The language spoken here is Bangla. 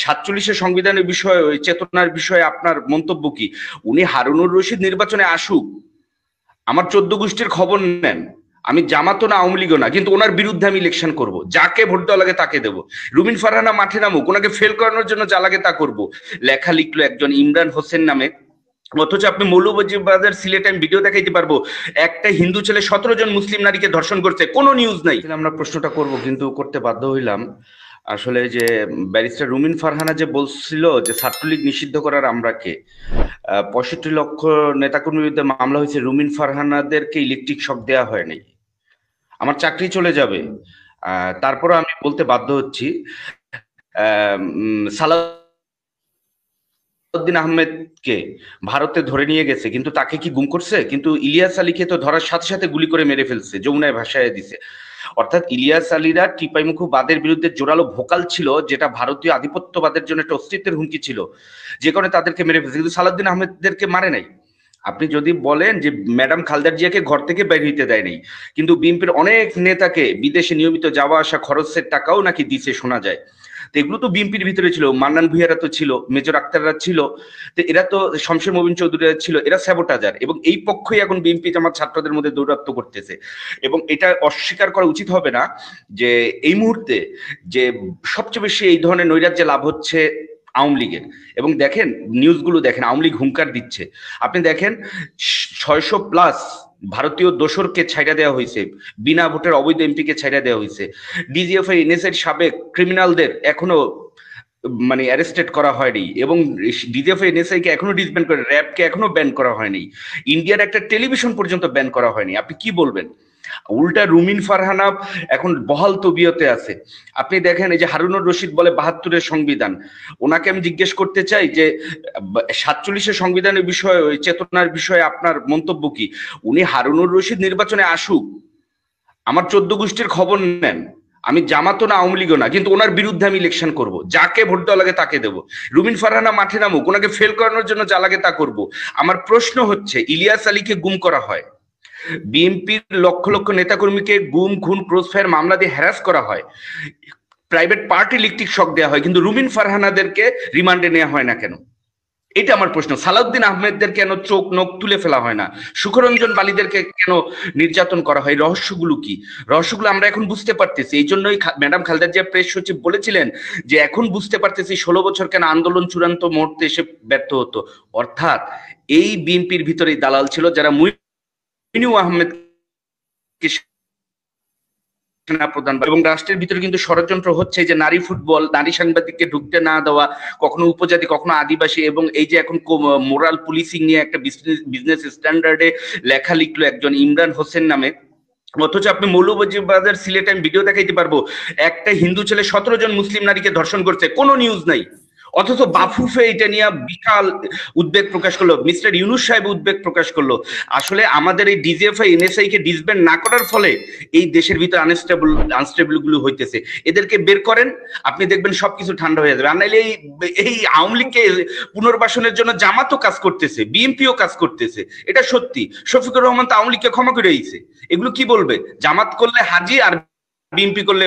47-এর সংবিধানের বিষয়ে, ওই চেতনার বিষয়ে আপনার মন্তব্য কি? উনি হারুনুর রশিদ নির্বাচনে আসুক, আমার 14 গোষ্ঠীর খবর নেন, আমি জামাতও না আওয়ামী লীগও না, কিন্তু ওনার বিরুদ্ধে আমি ইলেকশন করব, যাকে ভোট দেওয়া লাগে তাকে দেবো। রুমিন ফারহানা মাঠে নামুক, ওনাকে ফেল করানোর জন্য যা লাগে তা করব। লেখা লিখলো একজন ইমরান হোসেন নামে, অথচ আপনি মৌলভীবাজার সিলেটে আমি ভিডিও দেখাইতে পারবো একটা হিন্দু ছেলে 17 জন মুসলিম নারীকে ধর্ষণ করছে, কোনো নিউজ নাই। আমরা প্রশ্নটা করব, কিন্তু করতে বাধ্য হইলাম। আসলে যে ব্যারিস্টার রুমিন ফারহানা যে বলছিল যে ছাত্রলীগ নিষিদ্ধ করার আমরা কে, 65 লক্ষ নেতাকর্মীর বিরুদ্ধে মামলা হয়েছে, রুমিন ফারহানাদেরকে ইলেকট্রিক শক দেওয়া হয়নি, আমার চাকরি চলে যাবে। তারপরে আমি বলতে বাধ্য হচ্ছি, সালাউদ্দিন আহমেদকে ভারতে ধরে নিয়ে গেছে, কিন্তু তাকে কি গুম করছে? কিন্তু ইলিয়াস আলীকে তো ধরার সাথে সাথে গুলি করে মেরে ফেলছে, যমুনায় ভাসায় দিছে। অর্থাৎ ইলিয়াস আলীরা টিপাইমুখবাদের বিরুদ্ধে জোরালো ভোকাল ছিল, যেটা ভারতীয় আধিপত্যবাদের জন্য একটা অস্তিত্বের হুমকি ছিল, যে কারণে তাদেরকে মেরে ফেলছে, কিন্তু সালাউদ্দিন আহমেদদেরকে মারে নাই। আপনি যদি বলেন যে ম্যাডাম খালেদা জিয়াকে ঘর থেকে বের হইতে দেয় নাই, কিন্তু বিএনপির অনেক নেতাকে বিদেশে নিয়মিত যাওয়া আসা খরচের টাকাও নাকি দিছে শোনা যায়। তো এগুলো তো বিএনপির ভিতরে ছিল, মান্নান ভূঁইয়ারা তো ছিল, মেজর আক্তাররা ছিল, তো এরা তো, শমশের মোবিন চৌধুরীরা ছিল, এরা স্যাবোটাজার, এবং এই পক্ষই এখন বিএনপি জামাত ছাত্রদের মধ্যে দৌরাত্ম্য করতেছে। এবং এটা অস্বীকার করা উচিত হবে না যে এই মুহূর্তে যে সবচেয়ে বেশি এই ধরনের নৈরাজ্যে লাভ হচ্ছে আওয়ামী লীগের। এবং দেখেন নিউজগুলো দেখেন, আওয়ামী লীগ হুঙ্কার দিচ্ছে। আপনি দেখেন 600+ ভারতীয় দোসরকে ছাইড়া দেওয়া হয়েছে, বিনা ভোটের অবৈধ এমপিকে ছাইড়া দেওয়া হয়েছে, ডিজিএফআই এনএসএর সাবেক ক্রিমিনালদের এখনো মানে অ্যারেস্টেড করা হয়নি, এবং ডিজিএফআই এনএসআই কে এখনো ডিসব্যান্ড করে, র্যাবকে এখনো ব্যান করা হয়নি, ইন্ডিয়ার একটা টেলিভিশন পর্যন্ত ব্যান করা হয়নি। আপনি কি বলবেন? উল্টা রুমিন ফারহানা এখন বহাল তবিয়তে আছে। আপনি দেখেন এই যে হারুনুর রশিদ বলে 72-এর সংবিধান, ওনাকে আমি জিজ্ঞেস করতে চাই যে 47-এর সংবিধানের বিষয়ে, ওই চেতনার বিষয়ে আপনার মন্তব্য কি? উনি হারুনুর রশিদ নির্বাচনে আসুক, আমার 14 গোষ্ঠীর খবর নেন, আমি জামাতও না আওয়ামী লীগও না, কিন্তু ওনার বিরুদ্ধে আমি ইলেকশন করব, যাকে ভোট দেওয়া লাগে তাকে দেবো। রুমিন ফারহানা মাঠে নামুক, ওনাকে ফেল করানোর জন্য যা লাগে তা করব। আমার প্রশ্ন হচ্ছে, ইলিয়াস আলীকে গুম করা হয়, বিএনপির লক্ষ লক্ষ নেতাকর্মীকে গুম খুন ক্রসফায়ার মামলা দিয়ে হ্যারাস করা হয়, প্রাইভেট পার্টি ইলেকট্রিক শক দেওয়া হয়, কিন্তু রুমিন ফারহানাদেরকে রিমান্ডে নেওয়া হয় না কেন? এটা আমার প্রশ্ন। সালাউদ্দিন আহমেদদের কেন চোখ নখ তুলে ফেলা হয় না? সুখরঞ্জন বালিদেরকে কেন নির্যাতন করা হয়? রহস্যগুলো কি? রহস্যগুলো আমরা এখন বুঝতে পারতেছি। এই জন্যই ম্যাডাম খালেদা জিয়া প্রেস সচিব বলেছিলেন যে এখন বুঝতে পারতেছি 16 বছর কেন আন্দোলন চূড়ান্ত মুহূর্তে এসে ব্যর্থ হতো। অর্থাৎ এই বিএনপির ভিতরেই দালাল ছিল, যারা মুইনু আহমেদকে প্রধান, এবং রাষ্ট্রের ভিতরে কিন্তু ষড়যন্ত্র হচ্ছে যে নারী ফুটবল, নারী সাংবাদিককে ঢুকতে না দেওয়া, কখনো উপজাতি কখনো আদিবাসী, এবং এই যে এখন মোরাল পুলিশিং নিয়ে একটা বিজনেস স্ট্যান্ডার্ডে লেখা লিখলো একজন ইমরান হোসেন নামে, অথচ আপনি মৌলভীবাজার সিলেটে আমি ভিডিও দেখাইতে পারবো একটা হিন্দু ছেলে 17 জন মুসলিম নারীকে ধর্ষণ করছে, কোনো নিউজ নাই। অথচ বাফুফে এটা নিয়ে বিশাল উদ্বেগ প্রকাশ করলো, মিস্টার ইউনূস সাহেব উদ্বেগ প্রকাশ করলো। আসলে আমাদের এই ডিজিএফআই এনএসআই কে ডিসব্যান্ড না করার ফলে এই দেশের ভিতরে আনস্টেবল গুলো হইতেছে। এদেরকে বের করেন, আপনি দেখবেন সবকিছু ঠান্ডা হয়ে যাবে। আর নাইলে এই আওয়ামী লীগকে পুনর্বাসনের জন্য জামাতও কাজ করতেছে, বিএনপিও কাজ করতেছে, এটা সত্যি। শফিকুর রহমান তো আওয়ামী লীগকে ক্ষমা করে দিয়েছে। এগুলো কি বলবে? জামাত করলে হাজি আর বিএনপি করলে